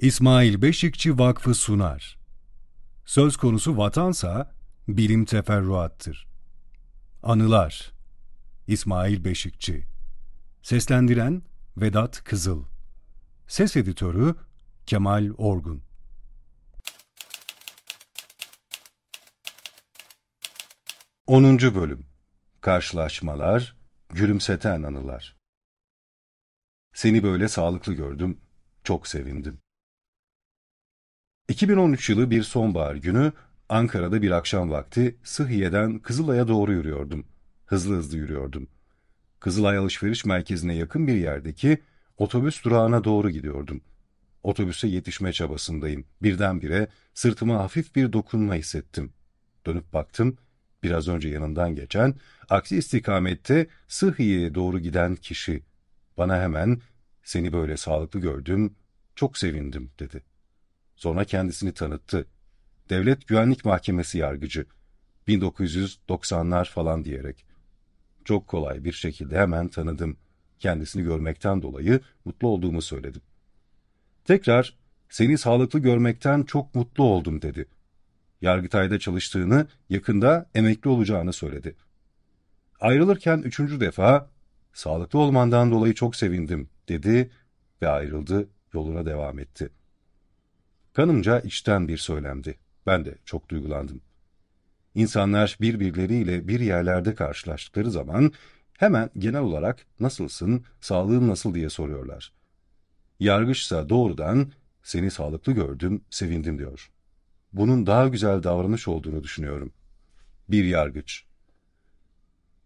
İsmail Beşikçi Vakfı sunar. Söz konusu vatansa bilim teferruattır. Anılar. İsmail Beşikçi. Seslendiren Vedat Kızıl. Ses editörü Kemal Orgun. Onuncu Bölüm. Karşılaşmalar, gülümseten anılar. Seni böyle sağlıklı gördüm, çok sevindim. 2013 yılı bir sonbahar günü Ankara'da bir akşam vakti Sıhhiye'den Kızılay'a doğru yürüyordum. Hızlı hızlı yürüyordum. Kızılay Alışveriş Merkezi'ne yakın bir yerdeki otobüs durağına doğru gidiyordum. Otobüse yetişme çabasındayım. Birdenbire sırtıma hafif bir dokunma hissettim. Dönüp baktım, biraz önce yanından geçen, aksi istikamette Sıhhiye'ye doğru giden kişi. Bana hemen, "Seni böyle sağlıklı gördüm, çok sevindim," dedi. Sonra kendisini tanıttı. Devlet Güvenlik Mahkemesi yargıcı. 1990'lar falan diyerek. Çok kolay bir şekilde hemen tanıdım. Kendisini görmekten dolayı mutlu olduğumu söyledim. Tekrar, "Seni sağlıklı görmekten çok mutlu oldum," dedi. Yargıtay'da çalıştığını, yakında emekli olacağını söyledi. Ayrılırken üçüncü defa, "Sağlıklı olmandan dolayı çok sevindim," dedi ve ayrıldı, yoluna devam etti. Kanımca içten bir söylemdi. Ben de çok duygulandım. İnsanlar birbirleriyle bir yerlerde karşılaştıkları zaman hemen genel olarak "Nasılsın, sağlığın nasıl?" diye soruyorlar. Yargıçsa doğrudan "Seni sağlıklı gördüm, sevindim," diyor. Bunun daha güzel davranış olduğunu düşünüyorum. Bir yargıç.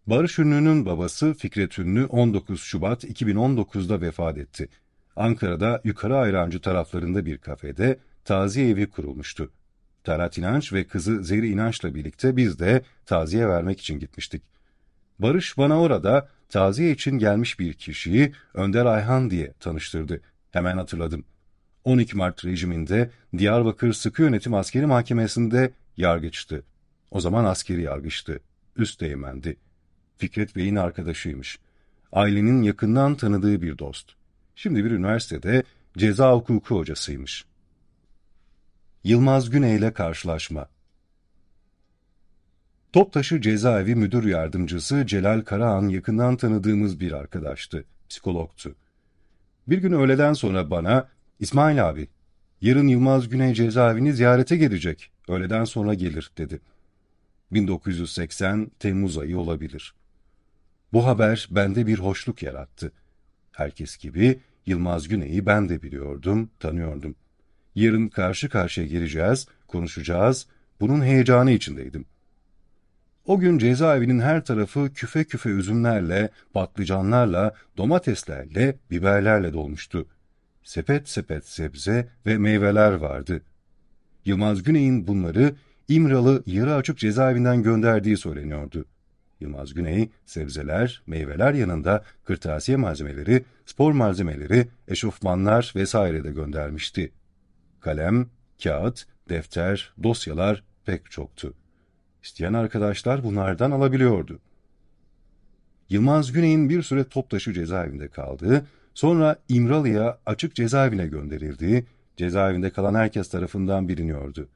Barış Ünlü'nün babası Fikret Ünlü 19 Şubat 2019'da vefat etti. Ankara'da Yukarı Ayrancı taraflarında bir kafede taziye evi kurulmuştu. Talat İnanç ve kızı Zeri İnanç'la birlikte biz de taziye vermek için gitmiştik. Barış bana orada taziye için gelmiş bir kişiyi Önder Ayhan diye tanıştırdı. Hemen hatırladım. 12 Mart rejiminde Diyarbakır Sıkı Yönetim Askeri Mahkemesi'nde yargıçtı. O zaman askeri yargıçtı. Üsteğmendi. Fikret Bey'in arkadaşıymış. Ailenin yakından tanıdığı bir dost. Şimdi bir üniversitede ceza hukuku hocasıymış. Yılmaz Güney ile karşılaşma. Toptaşı Cezaevi Müdür Yardımcısı Celal Karahan yakından tanıdığımız bir arkadaştı, psikologtu. Bir gün öğleden sonra bana, "İsmail abi, yarın Yılmaz Güney cezaevini ziyarete gelecek, öğleden sonra gelir," dedi. 1980 Temmuz ayı olabilir. Bu haber bende bir hoşluk yarattı. Herkes gibi Yılmaz Güney'i ben de biliyordum, tanıyordum. Yarın karşı karşıya geleceğiz, konuşacağız, bunun heyecanı içindeydim. O gün cezaevinin her tarafı küfe küfe üzümlerle, patlıcanlarla, domateslerle, biberlerle dolmuştu. Sepet sepet sebze ve meyveler vardı. Yılmaz Güney'in bunları İmralı Yarı Açık Cezaevinden gönderdiği söyleniyordu. Yılmaz Güney, sebzeler, meyveler yanında kırtasiye malzemeleri, spor malzemeleri, eşofmanlar vesaire de göndermişti. Kalem, kağıt, defter, dosyalar pek çoktu. İsteyen arkadaşlar bunlardan alabiliyordu. Yılmaz Güney'in bir süre Toptaşı cezaevinde kaldığı, sonra İmralı'ya açık cezaevine gönderildiği, cezaevinde kalan herkes tarafından biliniyordu.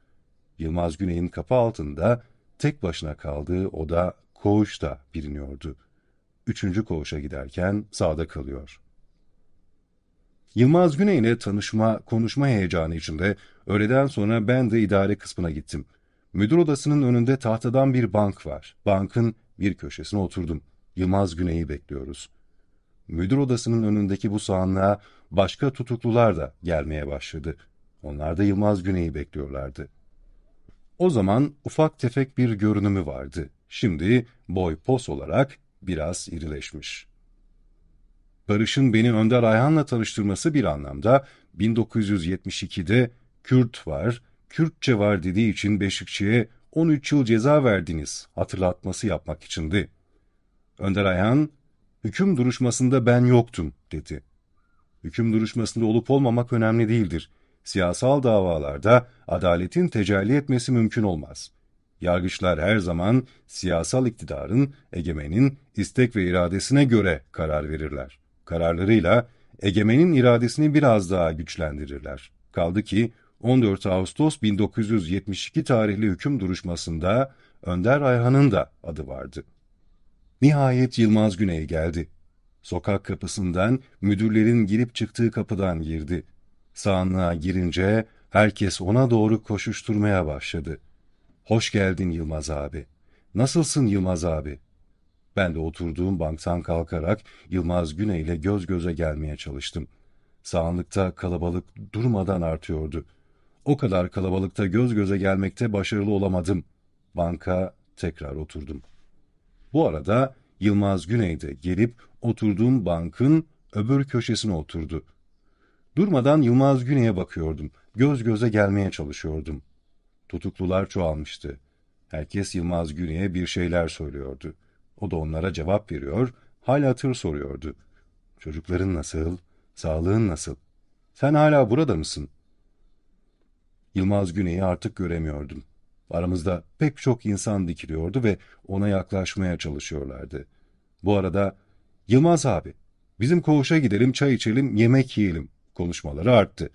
Yılmaz Güney'in kapı altında tek başına kaldığı oda, koğuş da biliniyordu. 3. koğuşa giderken sağda kalıyor. Yılmaz Güney ile tanışma, konuşma heyecanı içinde öğleden sonra ben de idare kısmına gittim. Müdür odasının önünde tahtadan bir bank var. Bankın bir köşesine oturdum. Yılmaz Güney'i bekliyoruz. Müdür odasının önündeki bu sahanlığa başka tutuklular da gelmeye başladı. Onlar da Yılmaz Güney'i bekliyorlardı. O zaman ufak tefek bir görünümü vardı. Şimdi boy pos olarak biraz irileşmiş. Barış'ın beni Önder Ayhan'la tanıştırması bir anlamda 1972'de Kürt var, Kürtçe var dediği için Beşikçi'ye 13 yıl ceza verdiniz hatırlatması yapmak içindi. Önder Ayhan, "Hüküm duruşmasında ben yoktum," dedi. Hüküm duruşmasında olup olmamak önemli değildir. Siyasal davalarda adaletin tecelli etmesi mümkün olmaz. Yargıçlar her zaman siyasal iktidarın, egemenin istek ve iradesine göre karar verirler. Kararlarıyla egemenin iradesini biraz daha güçlendirirler. Kaldı ki 14 Ağustos 1972 tarihli hüküm duruşmasında Önder Ayhan'ın da adı vardı. Nihayet Yılmaz Güney geldi. Sokak kapısından, müdürlerin girip çıktığı kapıdan girdi. Sahanlığa girince herkes ona doğru koşuşturmaya başladı. "Hoş geldin Yılmaz abi. Nasılsın Yılmaz abi?" Ben de oturduğum banktan kalkarak Yılmaz Güney ile göz göze gelmeye çalıştım. Sahanlıkta kalabalık durmadan artıyordu. O kadar kalabalıkta göz göze gelmekte başarılı olamadım. Banka tekrar oturdum. Bu arada Yılmaz Güney de gelip oturduğum bankın öbür köşesine oturdu. Durmadan Yılmaz Güney'e bakıyordum. Göz göze gelmeye çalışıyordum. Tutuklular çoğalmıştı. Herkes Yılmaz Güney'e bir şeyler söylüyordu. O da onlara cevap veriyor, hal hatır soruyordu. "Çocukların nasıl? Sağlığın nasıl? Sen hala burada mısın?" Yılmaz Güney'i artık göremiyordum. Aramızda pek çok insan dikiliyordu ve ona yaklaşmaya çalışıyorlardı. Bu arada, "Yılmaz abi, bizim koğuşa gidelim, çay içelim, yemek yiyelim." konuşmaları arttı.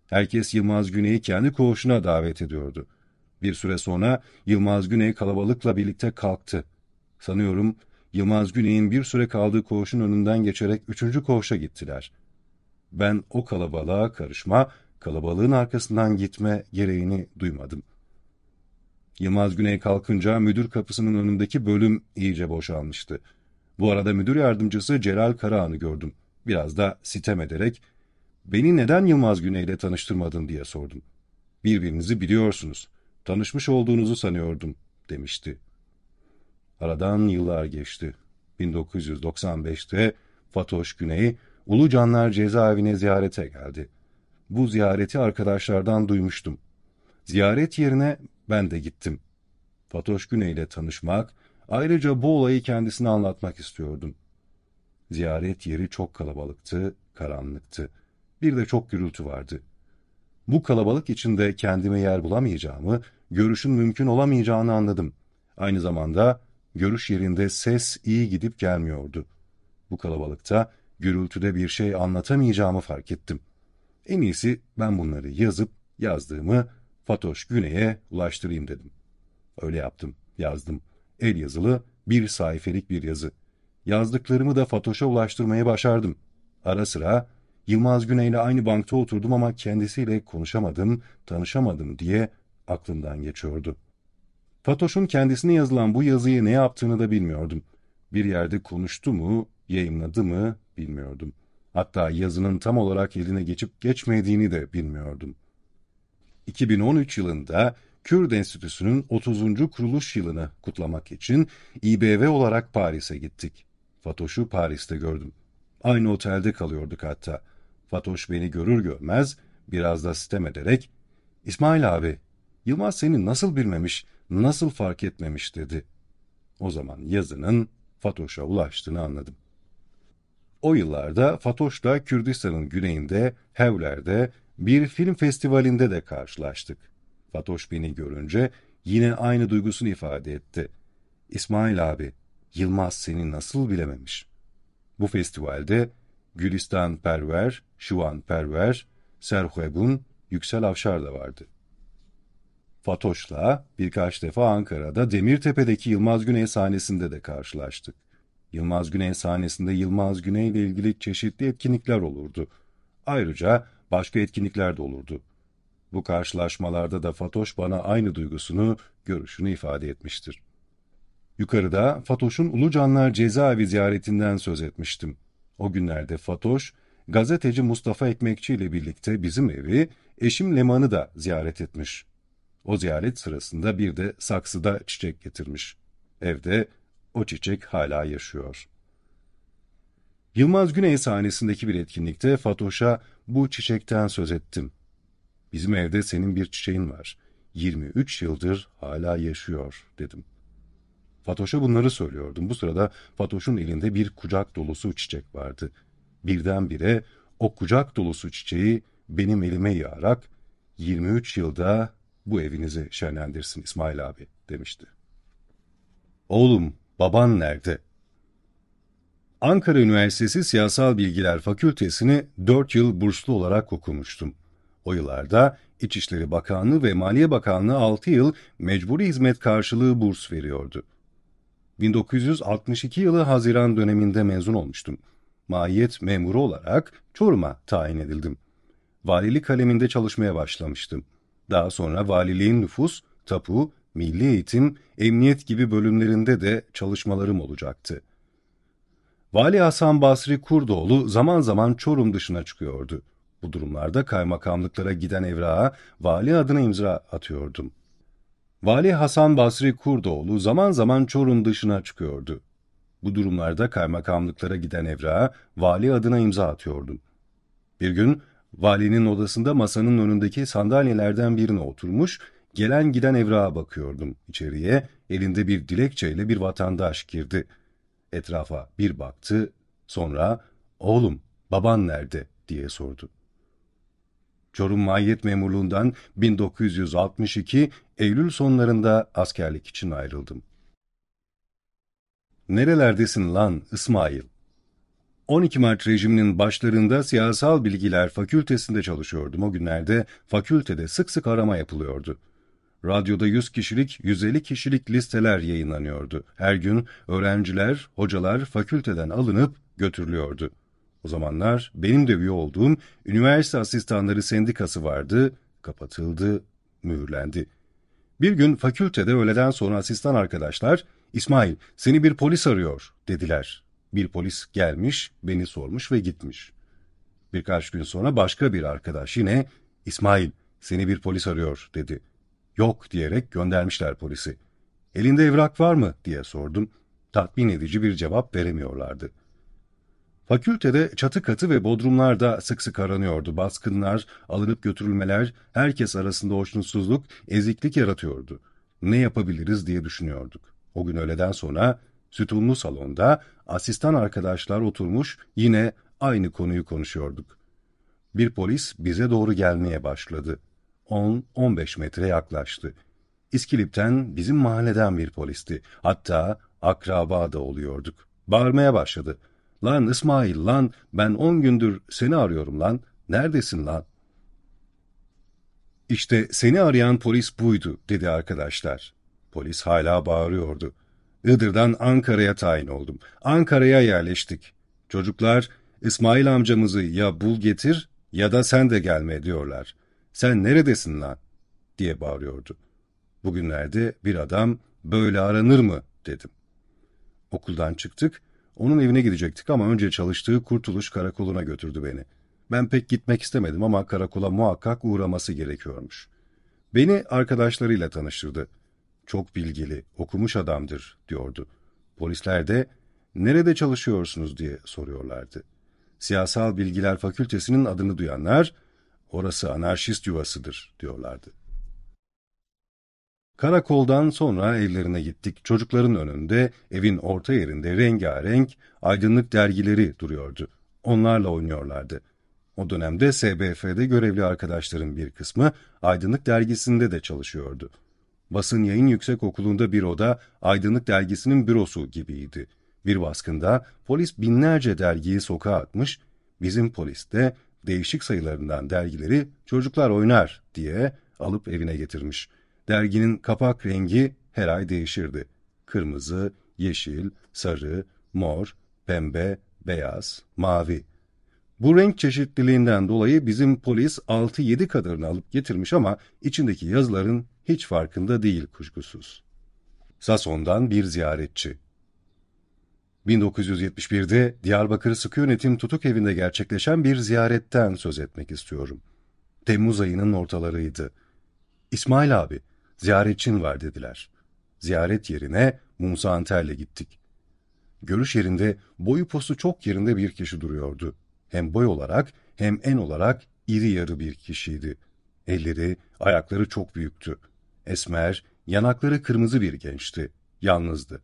Herkes Yılmaz Güney'i kendi koğuşuna davet ediyordu. Bir süre sonra Yılmaz Güney kalabalıkla birlikte kalktı. Sanıyorum Yılmaz Güney'in bir süre kaldığı koğuşun önünden geçerek 3. koğuşa gittiler. Ben o kalabalığa karışma, kalabalığın arkasından gitme gereğini duymadım. Yılmaz Güney kalkınca müdür kapısının önündeki bölüm iyice boşalmıştı. Bu arada müdür yardımcısı Celal Karahan'ı gördüm. Biraz da sitem ederek, "Beni neden Yılmaz Güney ile tanıştırmadın?" diye sordum. "Birbirinizi biliyorsunuz. Tanışmış olduğunuzu sanıyordum." demişti. Aradan yıllar geçti. 1995'te Fatoş Güney, Ulucanlar cezaevine ziyarete geldi. Bu ziyareti arkadaşlardan duymuştum. Ziyaret yerine ben de gittim. Fatoş Güney ile tanışmak, ayrıca bu olayı kendisine anlatmak istiyordum. Ziyaret yeri çok kalabalıktı, karanlıktı. Bir de çok gürültü vardı. Bu kalabalık içinde kendime yer bulamayacağımı, görüşün mümkün olamayacağını anladım. Aynı zamanda görüş yerinde ses iyi gidip gelmiyordu. Bu kalabalıkta, gürültüde bir şey anlatamayacağımı fark ettim. En iyisi ben bunları yazıp yazdığımı Fatoş Güney'e ulaştırayım dedim. Öyle yaptım, yazdım. El yazılı bir sayfelik bir yazı. Yazdıklarımı da Fatoş'a ulaştırmayı başardım. Ara sıra Yılmaz Güney'le aynı bankta oturdum ama kendisiyle konuşamadım, tanışamadım diye aklımdan geçiyordu. Fatoş'un kendisine yazılan bu yazıyı ne yaptığını da bilmiyordum. Bir yerde konuştu mu, yayımladı mı bilmiyordum. Hatta yazının tam olarak eline geçip geçmediğini de bilmiyordum. 2013 yılında Kürt Enstitüsü'nün 30. kuruluş yılını kutlamak için İBV olarak Paris'e gittik. Fatoş'u Paris'te gördüm. Aynı otelde kalıyorduk hatta. Fatoş beni görür görmez biraz da sitem ederek, "İsmail abi, Yılmaz seni nasıl bilmemiş, nasıl fark etmemiş?" dedi. O zaman yazının Fatoş'a ulaştığını anladım. O yıllarda Fatoş'la Kürdistan'ın güneyinde, Hevler'de bir film festivalinde de karşılaştık. Fatoş beni görünce yine aynı duygusunu ifade etti. "İsmail abi, Yılmaz seni nasıl bilememiş?" Bu festivalde Gülistan Perver, Şuvan Perver, Serhuebun, Yüksel Avşar da vardı. Fatoş'la birkaç defa Ankara'da Demirtepe'deki Yılmaz Güney sahnesinde de karşılaştık. Yılmaz Güney sahnesinde Yılmaz Güney ile ilgili çeşitli etkinlikler olurdu. Ayrıca başka etkinlikler de olurdu. Bu karşılaşmalarda da Fatoş bana aynı duygusunu, görüşünü ifade etmiştir. Yukarıda Fatoş'un Ulucanlar cezaevi ziyaretinden söz etmiştim. O günlerde Fatoş, gazeteci Mustafa Ekmekçi ile birlikte bizim evi, eşim Leman'ı da ziyaret etmiş. O ziyaret sırasında bir de saksıda çiçek getirmiş. Evde o çiçek hala yaşıyor. Yılmaz Güney sahnesindeki bir etkinlikte Fatoş'a bu çiçekten söz ettim. "Bizim evde senin bir çiçeğin var. 23 yıldır hala yaşıyor," dedim. Fatoş'a bunları söylüyordum. Bu sırada Fatoş'un elinde bir kucak dolusu çiçek vardı. Birdenbire o kucak dolusu çiçeği benim elime yağarak, "23 yılda bu evinizi şenlendirsin İsmail abi," demişti. "Oğlum, baban nerede?" Ankara Üniversitesi Siyasal Bilgiler Fakültesini 4 yıl burslu olarak okumuştum. O yıllarda İçişleri Bakanlığı ve Maliye Bakanlığı 6 yıl mecburi hizmet karşılığı burs veriyordu. 1962 yılı Haziran döneminde mezun olmuştum. Mahiyet memuru olarak Çorum'a tayin edildim. Valilik kaleminde çalışmaya başlamıştım. Daha sonra valiliğin nüfus, tapu, milli eğitim, emniyet gibi bölümlerinde de çalışmalarım olacaktı. Vali Hasan Basri Kurdoğlu zaman zaman Çorum dışına çıkıyordu. Bu durumlarda kaymakamlıklara giden evrağa vali adına imza atıyordum. Vali Hasan Basri Kurdoğlu zaman zaman Çorum dışına çıkıyordu. Bu durumlarda kaymakamlıklara giden evrağa vali adına imza atıyordum. Bir gün valinin odasında masanın önündeki sandalyelerden birine oturmuş, gelen giden evrağa bakıyordum. İçeriye elinde bir dilekçeyle bir vatandaş girdi. Etrafa bir baktı, sonra "Oğlum, baban nerede?" diye sordu. Çorum Mahiyet Memurluğundan 1962 Eylül sonlarında askerlik için ayrıldım. Nerelerdesin lan İsmail? 12 Mart rejiminin başlarında Siyasal Bilgiler Fakültesinde çalışıyordum. O günlerde fakültede sık sık arama yapılıyordu. Radyoda 100 kişilik, 150 kişilik listeler yayınlanıyordu. Her gün öğrenciler, hocalar fakülteden alınıp götürülüyordu. O zamanlar benim de üye olduğum Üniversite Asistanları Sendikası vardı, kapatıldı, mühürlendi. Bir gün fakültede öğleden sonra asistan arkadaşlar, "İsmail, seni bir polis arıyor," dediler. Bir polis gelmiş, beni sormuş ve gitmiş. Birkaç gün sonra başka bir arkadaş yine, "İsmail, seni bir polis arıyor," dedi. "Yok," diyerek göndermişler polisi. "Elinde evrak var mı?" diye sordum. Tatmin edici bir cevap veremiyorlardı. Fakültede çatı katı ve bodrumlarda sık sık aranıyordu. Baskınlar, alınıp götürülmeler, herkes arasında hoşnutsuzluk, eziklik yaratıyordu. Ne yapabiliriz diye düşünüyorduk. O gün öğleden sonra sütunlu salonda asistan arkadaşlar oturmuş yine aynı konuyu konuşuyorduk. Bir polis bize doğru gelmeye başladı. 10-15 metre yaklaştı. İskilip'ten, bizim mahalleden bir polisti. Hatta akraba da oluyorduk. Bağırmaya başladı. "Lan İsmail lan, ben 10 gündür seni arıyorum lan. Neredesin lan?" "İşte seni arayan polis buydu," dedi arkadaşlar. Polis hala bağırıyordu. "Iğdır'dan Ankara'ya tayin oldum. Ankara'ya yerleştik. Çocuklar, İsmail amcamızı ya bul getir ya da sen de gelme diyorlar. Sen neredesin lan?" diye bağırıyordu. Bugünlerde bir adam böyle aranır mı dedim. Okuldan çıktık, onun evine gidecektik ama önce çalıştığı Kurtuluş Karakolu'na götürdü beni. Ben pek gitmek istemedim ama karakola muhakkak uğraması gerekiyormuş. Beni arkadaşlarıyla tanıştırdı. "Çok bilgili, okumuş adamdır," diyordu. Polisler de "Nerede çalışıyorsunuz?" diye soruyorlardı. Siyasal Bilgiler Fakültesinin adını duyanlar, "Orası anarşist yuvasıdır," diyorlardı. Karakoldan sonra evlerine gittik. Çocukların önünde, evin orta yerinde rengarenk aydınlık dergileri duruyordu. Onlarla oynuyorlardı. O dönemde SBF'de görevli arkadaşların bir kısmı Aydınlık Dergisi'nde de çalışıyordu. Basın Yayın Yüksekokulu'nda bir oda Aydınlık Dergisi'nin bürosu gibiydi. Bir baskında polis binlerce dergiyi sokağa atmış, bizim polis de değişik sayılarından dergileri "Çocuklar oynar" diye alıp evine getirmiş. Derginin kapak rengi her ay değişirdi. Kırmızı, yeşil, sarı, mor, pembe, beyaz, mavi. Bu renk çeşitliliğinden dolayı bizim polis 6-7 kadarını alıp getirmiş ama içindeki yazıların hiç farkında değil kuşkusuz. Sason'dan bir ziyaretçi. 1971'de Diyarbakır Sıkı Yönetim Tutuk Evi'nde gerçekleşen bir ziyaretten söz etmek istiyorum. Temmuz ayının ortalarıydı. "İsmail abi, ziyaretçin var," dediler. Ziyaret yerine Musa Anter'le gittik. Görüş yerinde boyu postu çok yerinde bir kişi duruyordu. Hem boy olarak hem en olarak iri yarı bir kişiydi. Elleri, ayakları çok büyüktü. Esmer, yanakları kırmızı bir gençti. Yalnızdı.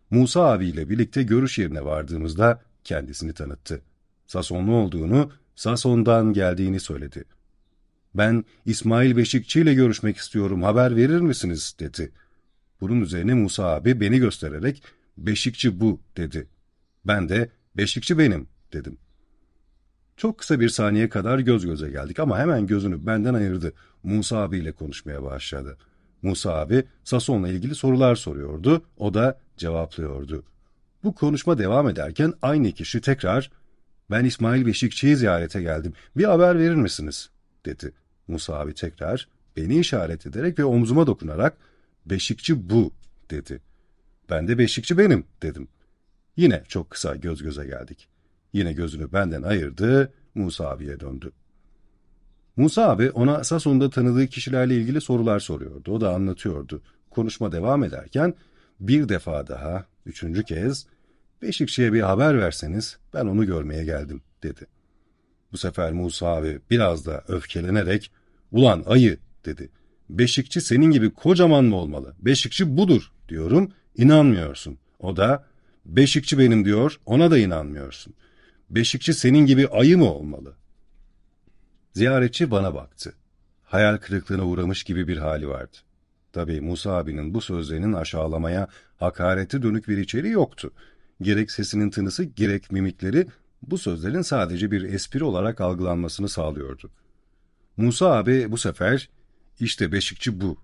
Musa abiyle birlikte görüş yerine vardığımızda kendisini tanıttı. Sasonlu olduğunu, Sason'dan geldiğini söyledi. "Ben İsmail Beşikçi ile görüşmek istiyorum, haber verir misiniz?" dedi. Bunun üzerine Musa abi beni göstererek "Beşikçi bu," dedi. Ben de "Beşikçi benim," dedim. Çok kısa bir saniye kadar göz göze geldik ama hemen gözünü benden ayırdı. Musa abiyle konuşmaya başladı. Musa abi Sason'la ilgili sorular soruyordu, o da cevaplıyordu. Bu konuşma devam ederken aynı kişi tekrar "Ben İsmail Beşikçi'yi ziyarete geldim. Bir haber verir misiniz?" dedi. Musa abi tekrar beni işaret ederek ve omzuma dokunarak "Beşikçi bu." dedi. Ben de "Beşikçi benim." dedim. Yine çok kısa göz göze geldik. Yine gözünü benden ayırdı, Musa abiye döndü. Musa abi ona Sason'da tanıdığı kişilerle ilgili sorular soruyordu. O da anlatıyordu. Konuşma devam ederken bir defa daha, üçüncü kez "Beşikçi'ye bir haber verseniz ben onu görmeye geldim." dedi. Bu sefer Musa abi biraz da öfkelenerek "Ulan ayı." dedi. "Beşikçi senin gibi kocaman mı olmalı? Beşikçi budur diyorum, inanmıyorsun." O da "Beşikçi benim." diyor, ona da inanmıyorsun. "Beşikçi senin gibi ayı mı olmalı?" Ziyaretçi bana baktı. Hayal kırıklığına uğramış gibi bir hali vardı. Tabii Musa abinin bu sözlerinin aşağılamaya, hakarete dönük bir içeriği yoktu. Gerek sesinin tınısı, gerek mimikleri bu sözlerin sadece bir espri olarak algılanmasını sağlıyordu. Musa abi bu sefer "İşte Beşikçi bu.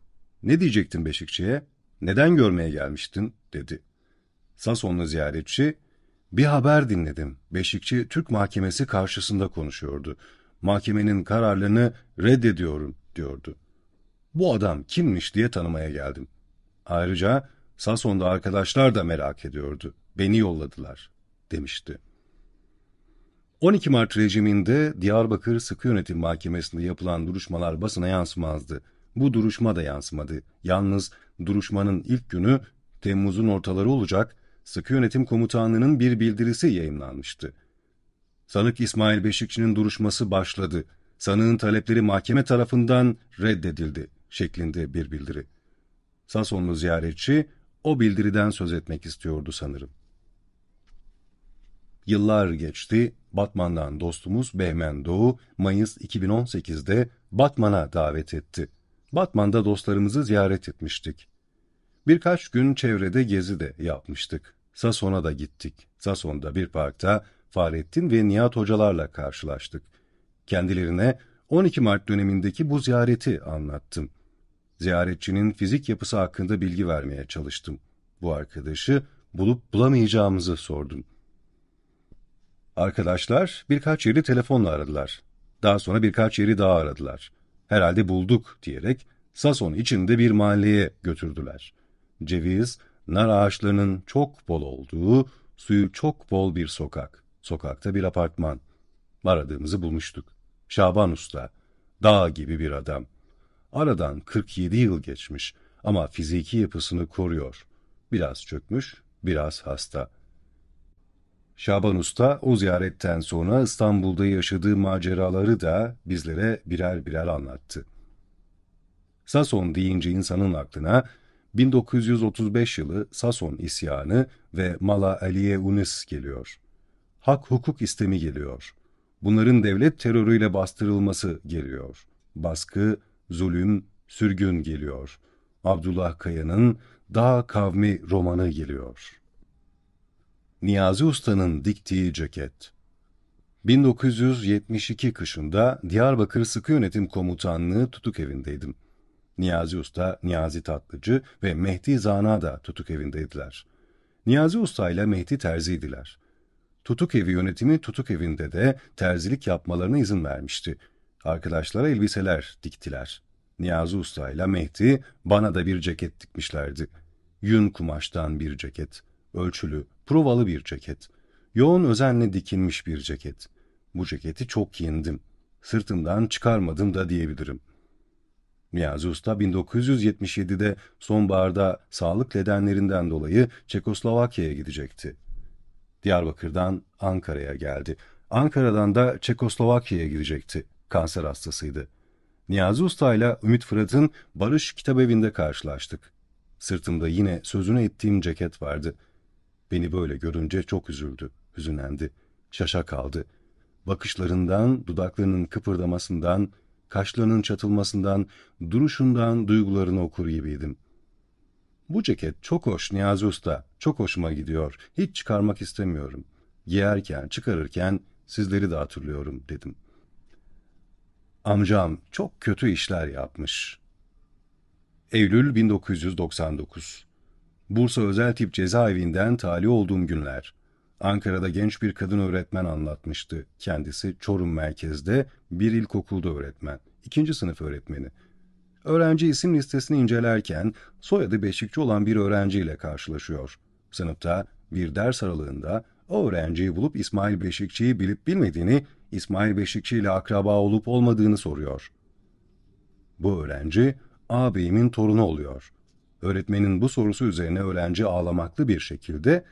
Ne diyecektin Beşikçi'ye? Neden görmeye gelmiştin?" dedi. Sasonlu ziyaretçi "Bir haber dinledim. Beşikçi Türk mahkemesi karşısında konuşuyordu. Mahkemenin kararlarını reddediyorum," diyordu. Bu adam kimmiş diye tanımaya geldim. Ayrıca Sason'da arkadaşlar da merak ediyordu. Beni yolladılar, demişti. 12 Mart rejiminde Diyarbakır Sıkı Yönetim Mahkemesi'nde yapılan duruşmalar basına yansımazdı. Bu duruşma da yansımadı. Yalnız duruşmanın ilk günü Temmuz'un ortaları olacak, Sıkı Yönetim Komutanlığı'nın bir bildirisi yayımlanmıştı. "Sanık İsmail Beşikçi'nin duruşması başladı. Sanığın talepleri mahkeme tarafından reddedildi," şeklinde bir bildiri. Sasonlu ziyaretçi o bildiriden söz etmek istiyordu sanırım. Yıllar geçti, Batman'dan dostumuz Behmen Doğu, Mayıs 2018'de Batman'a davet etti. Batman'da dostlarımızı ziyaret etmiştik. Birkaç gün çevrede gezi de yapmıştık. Sason'a da gittik. Sason'da bir parkta Fahrettin ve Nihat hocalarla karşılaştık. Kendilerine 12 Mart dönemindeki bu ziyareti anlattım. Ziyaretçinin fizik yapısı hakkında bilgi vermeye çalıştım. Bu arkadaşı bulup bulamayacağımızı sordum. Arkadaşlar birkaç yeri telefonla aradılar. Daha sonra birkaç yeri daha aradılar. "Herhalde bulduk," diyerek Sason içinde bir mahalleye götürdüler. Ceviz, nar ağaçlarının çok bol olduğu, suyu çok bol bir sokak. Sokakta bir apartman. Aradığımızı bulmuştuk. Şaban Usta, dağ gibi bir adam. Aradan 47 yıl geçmiş ama fiziki yapısını koruyor. Biraz çökmüş, biraz hasta. Şaban Usta o ziyaretten sonra İstanbul'da yaşadığı maceraları da bizlere birer birer anlattı. Sason deyince insanın aklına 1935 yılı Sason isyanı ve Mala Aliye Unis geliyor. Hak hukuk istemi geliyor. Bunların devlet terörüyle bastırılması geliyor. Baskı, zulüm, sürgün geliyor. Abdullah Kaya'nın Dağ Kavmi romanı geliyor. Niyazi Usta'nın diktiği ceket. 1972 kışında Diyarbakır Sıkı Yönetim Komutanlığı tutuk evindeydim. Niyazi Usta, Niyazi Tatlıcı ve Mehdi Zana da tutuk evindeydiler. Niyazi Usta ile Mehdi terziydiler. Tutuk evi yönetimi tutuk evinde de terzilik yapmalarına izin vermişti. Arkadaşlara elbiseler diktiler. Niyazi Usta ile Mehdi bana da bir ceket dikmişlerdi. Yün kumaştan bir ceket. Ölçülü, provalı bir ceket. Yoğun özenle dikilmiş bir ceket. Bu ceketi çok giyindim. Sırtımdan çıkarmadım da diyebilirim. Niyazi Usta 1977'de sonbaharda sağlık nedenlerinden dolayı Çekoslovakya'ya gidecekti. Diyarbakır'dan Ankara'ya geldi. Ankara'dan da Çekoslovakya'ya gidecekti. Kanser hastasıydı. Niyazi Usta ile Ümit Fırat'ın Barış Kitabevi'nde karşılaştık. Sırtımda yine sözünü ettiğim ceket vardı. Beni böyle görünce çok üzüldü, hüzünlendi, şaşa kaldı. Bakışlarından, dudaklarının kıpırdamasından, kaşlarının çatılmasından, duruşundan duygularını okur gibiydim. "Bu ceket çok hoş Niyazi Usta, çok hoşuma gidiyor. Hiç çıkarmak istemiyorum. Giyerken, çıkarırken Sizleri de hatırlıyorum dedim. Amcam çok kötü işler yapmış. Eylül 1999. Bursa Özel Tip Cezaevinden tahliye olduğum günler. Ankara'da genç bir kadın öğretmen anlatmıştı. Kendisi Çorum merkezde bir ilkokulda öğretmen. 2. sınıf öğretmeni. Öğrenci isim listesini incelerken soyadı Beşikçi olan bir öğrenciyle karşılaşıyor. Sınıfta bir ders aralığında o öğrenciyi bulup İsmail Beşikçi'yi bilip bilmediğini, İsmail Beşikçi ile akraba olup olmadığını soruyor. Bu öğrenci ağabeyimin torunu oluyor. Öğretmenin bu sorusu üzerine öğrenci ağlamaklı bir şekilde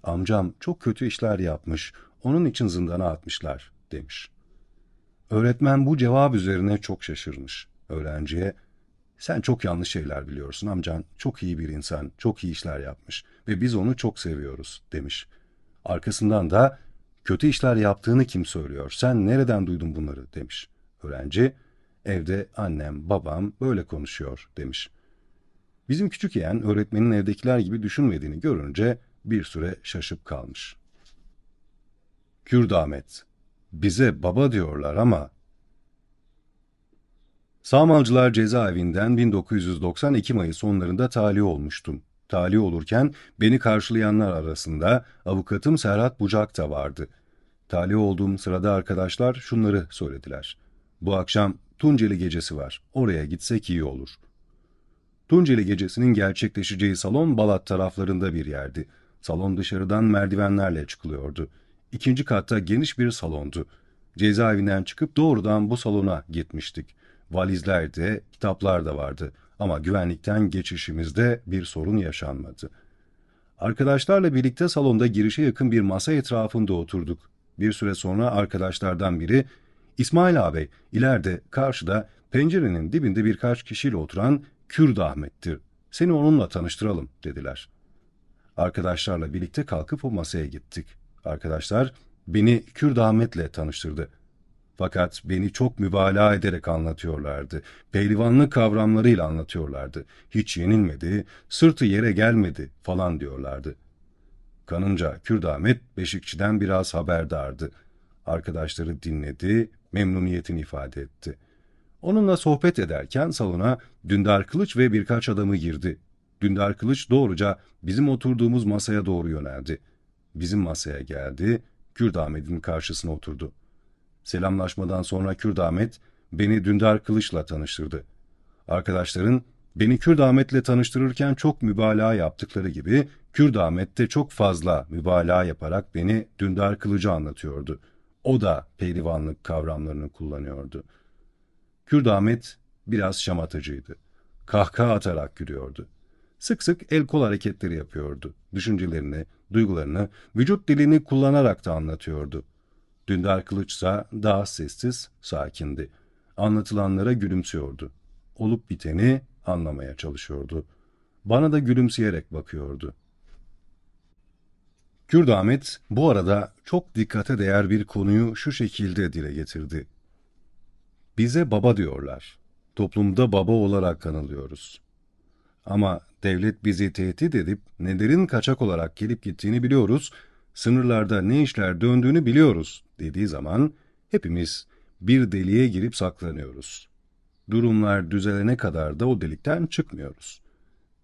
"Amcam çok kötü işler yapmış, onun için zindana atmışlar." demiş. Öğretmen bu cevap üzerine çok şaşırmış. Öğrenciye "Sen çok yanlış şeyler biliyorsun, amcan çok iyi bir insan, çok iyi işler yapmış ve biz onu çok seviyoruz." demiş. Arkasından da "Kötü işler yaptığını kim söylüyor, sen nereden duydun bunları?" demiş. Öğrenci "Evde annem, babam böyle konuşuyor." demiş. Bizim küçük yeğen öğretmenin evdekiler gibi düşünmediğini görünce bir süre şaşıp kalmış. Kürdamet. Bize baba diyorlar ama... Sağmalcılar cezaevinden 1990 Ekim ayı sonlarında tahliye olmuştum. Tahliye olurken beni karşılayanlar arasında avukatım Serhat Bucak da vardı. Tahliye olduğum sırada arkadaşlar şunları söylediler. "Bu akşam Tunceli Gecesi var. Oraya gitsek iyi olur." Tunceli Gecesi'nin gerçekleşeceği salon Balat taraflarında bir yerdi. Salon dışarıdan merdivenlerle çıkılıyordu. 2. katta geniş bir salondu. Cezaevinden çıkıp doğrudan bu salona gitmiştik. Valizler de, kitaplar da vardı. Ama güvenlikten geçişimizde bir sorun yaşanmadı. Arkadaşlarla birlikte salonda girişe yakın bir masa etrafında oturduk. Bir süre sonra arkadaşlardan biri, "İsmail ağabey, ileride, karşıda, pencerenin dibinde birkaç kişiyle oturan Kürt Ahmet'tir. Seni onunla tanıştıralım." dediler. Arkadaşlarla birlikte kalkıp o masaya gittik. Arkadaşlar beni Kürt Ahmet'le tanıştırdı. Fakat beni çok mübalağa ederek anlatıyorlardı. Pehlivanlık kavramlarıyla anlatıyorlardı. "Hiç yenilmedi, sırtı yere gelmedi" falan diyorlardı. Kanımca Kürt Ahmet Beşikçi'den biraz haberdardı. Arkadaşları dinledi, memnuniyetini ifade etti. Onunla sohbet ederken salona Dündar Kılıç ve birkaç adamı girdi. Dündar Kılıç doğruca bizim oturduğumuz masaya doğru yöneldi. Bizim masaya geldi, Kürt Ahmet'in karşısına oturdu. Selamlaşmadan sonra Kürt Ahmet beni Dündar Kılıç'la tanıştırdı. Arkadaşların beni Kürt Ahmet'le tanıştırırken çok mübalağa yaptıkları gibi Kürt Ahmet de çok fazla mübalağa yaparak beni Dündar Kılıç'a anlatıyordu. O da pehlivanlık kavramlarını kullanıyordu. Kürt Ahmet biraz şamatacıydı. Kahkaha atarak gülüyordu. Sık sık el kol hareketleri yapıyordu. Düşüncelerini, duygularını, vücut dilini kullanarak da anlatıyordu. Dündar Kılıçsa daha sessiz, sakindi. Anlatılanlara gülümsüyordu. Olup biteni anlamaya çalışıyordu. Bana da gülümseyerek bakıyordu. Kürt Ahmet bu arada çok dikkate değer bir konuyu şu şekilde dile getirdi. "Bize baba diyorlar. Toplumda baba olarak anılıyoruz. Ama devlet bizi tehdit edip nelerin kaçak olarak gelip gittiğini biliyoruz, sınırlarda ne işler döndüğünü biliyoruz" dediği zaman hepimiz bir deliğe girip saklanıyoruz. Durumlar düzelene kadar da o delikten çıkmıyoruz.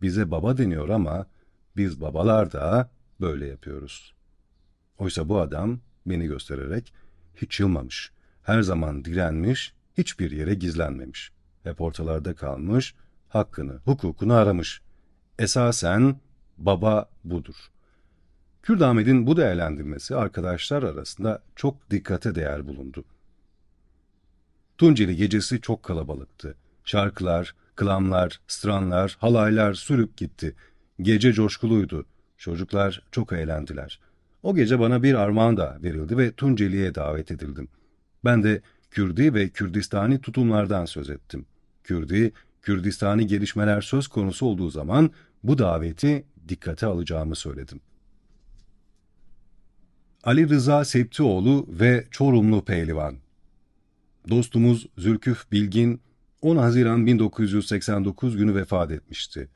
Bize baba deniyor ama biz babalar da böyle yapıyoruz. Oysa bu adam beni göstererek hiç yılmamış, her zaman direnmiş, hiçbir yere gizlenmemiş. Hep ortalarda kalmış, hakkını, hukukunu aramış. Esasen baba budur. Kürt Ahmet'in bu değerlendirmesi arkadaşlar arasında çok dikkate değer bulundu. Tunceli Gecesi çok kalabalıktı. Şarkılar, klamlar, stranlar, halaylar sürüp gitti. Gece coşkuluydu. Çocuklar çok eğlendiler. O gece bana bir armağan da verildi ve Tunceli'ye davet edildim. Ben de Kürdi ve Kürdistani tutumlardan söz ettim. Kürdi, Kürdistani gelişmeler söz konusu olduğu zaman bu daveti dikkate alacağımı söyledim. Ali Rıza Septioğlu ve Çorumlu Pehlivan. Dostumuz Zülküf Bilgin 10 Haziran 1989 günü vefat etmişti.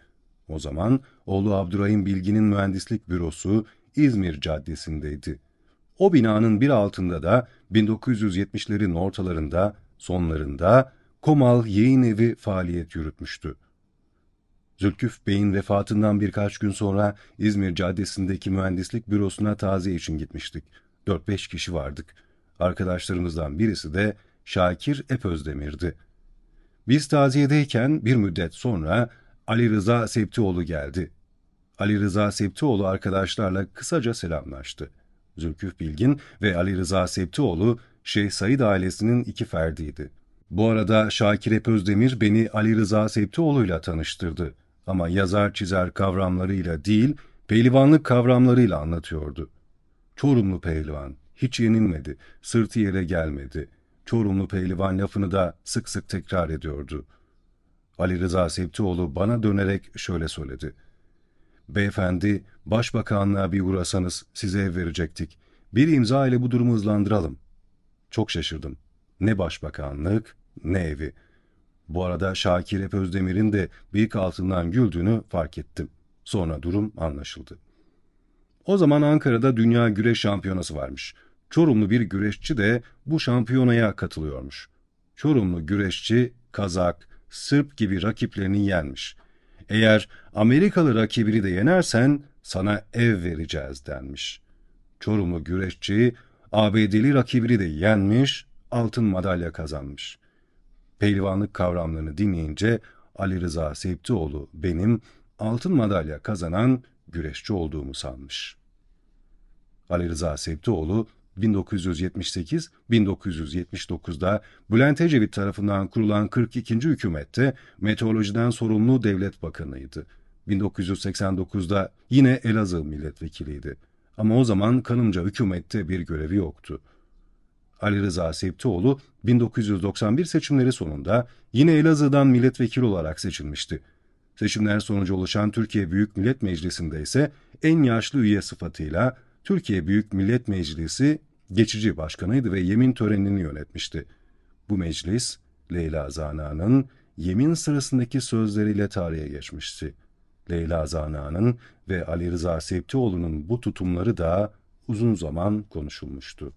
O zaman oğlu Abdurrahim Bilgin'in mühendislik bürosu İzmir Caddesi'ndeydi. O binanın bir altında da 1970'lerin ortalarında, sonlarında Komal Yayın Evi faaliyet yürütmüştü. Zülküf Bey'in vefatından birkaç gün sonra İzmir Caddesi'ndeki mühendislik bürosuna taziye için gitmiştik. 4-5 kişi vardık. Arkadaşlarımızdan birisi de Şakir Epözdemir'di. Biz taziyedeyken bir müddet sonra Ali Rıza Septioğlu geldi. Ali Rıza Septioğlu arkadaşlarla kısaca selamlaştı. Zülküf Bilgin ve Ali Rıza Septioğlu Şeyh Said ailesinin iki ferdiydi. Bu arada Şakir Özdemir beni Ali Rıza Septioğlu'yla tanıştırdı. Ama yazar çizer kavramlarıyla değil, pehlivanlık kavramlarıyla anlatıyordu. Çorumlu pehlivan, hiç yenilmedi, sırtı yere gelmedi. Çorumlu pehlivan lafını da sık sık tekrar ediyordu. Ali Rıza Septioğlu bana dönerek şöyle söyledi. Beyefendi, başbakanlığa bir uğrasanız size ev verecektik. Bir imza ile bu durumu hızlandıralım. Çok şaşırdım. Ne başbakanlık, ne evi. Bu arada Şakir Özdemir'in de bıyık altından güldüğünü fark ettim. Sonra durum anlaşıldı. O zaman Ankara'da Dünya Güreş Şampiyonası varmış. Çorumlu bir güreşçi de bu şampiyonaya katılıyormuş. Çorumlu güreşçi, Kazak, Sırp gibi rakiplerini yenmiş. Eğer Amerikalı rakibini de yenersen sana ev vereceğiz denmiş. Çorumlu güreşçi, ABD'li rakibini de yenmiş, altın madalya kazanmış. Pehlivanlık kavramlarını dinleyince Ali Rıza Septioğlu benim altın madalya kazanan güreşçi olduğumu sanmış. Ali Rıza Septioğlu 1978-1979'da Bülent Ecevit tarafından kurulan 42. hükümette meteorolojiden sorumlu devlet bakanıydı. 1989'da yine Elazığ milletvekiliydi. Ama o zaman kanımca hükümette bir görevi yoktu. Ali Rıza Septioğlu 1991 seçimleri sonunda yine Elazığ'dan milletvekili olarak seçilmişti. Seçimler sonucu oluşan Türkiye Büyük Millet Meclisi'nde ise en yaşlı üye sıfatıyla Türkiye Büyük Millet Meclisi geçici başkanıydı ve yemin törenini yönetmişti. Bu meclis, Leyla Zana'nın yemin sırasındaki sözleriyle tarihe geçmişti. Leyla Zana'nın ve Ali Rıza Septioğlu'nun bu tutumları da uzun zaman konuşulmuştu.